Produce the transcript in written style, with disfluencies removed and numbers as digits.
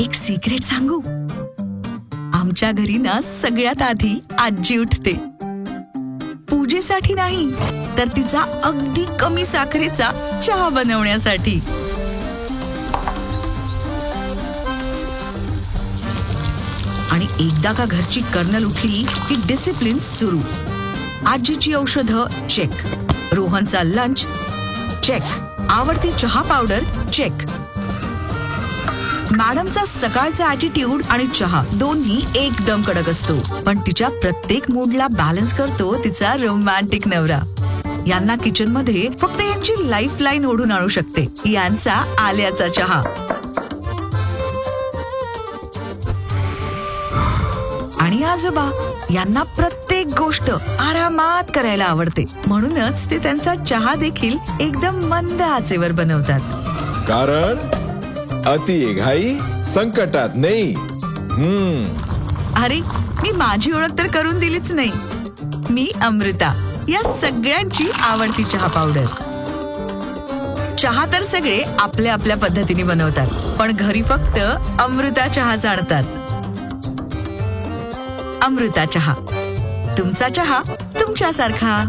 एक सिक्रेट सांगू? आमच्या घरी ना सगळ्यात आधी आजी उठते. पूजेसाठी नाही, तर तिचा अगदी कमी साखरेचा चहा बनवण्यासाठी. आणि एकदा का घरची कर्नल उठली की डिसिप्लिन सुरू. आजीची औषधं चेक, रोहनचा लंच चेक, आवडती चहा पावडर चेक. मॅडमचा सकाळचा ॲटिट्यूड आणि चहा दोन्ही एकदम कडक असतो, पण तिच्या प्रत्येक मूडला बॅलन्स करतो तिचा रोमॅन्टिक नवरा. यांना किचन मध्ये फक्त यांची लाईफ लाईन ओढून आणू शकते, यांचा आल्याचा चहा. आणि आजोबा यांना प्रत्येक गोष्ट आरामात करायला आवडते, म्हणूनच ते त्यांचा चहा देखील एकदम मंद आचेवर बनवतात. कारण अति घाई संकटात नाही. अरे, मी माझी ओळख तर करून दिलीच नाही. मी अमृता, या सगळ्यांची आवडती चहा पावडर. चहा तर सगळे आपल्या आपल्या पद्धतीने बनवतात, पण घरी फक्त अमृता चहा जाणतात. अमृता चहा, तुमचा चहा तुमच्यासारखा.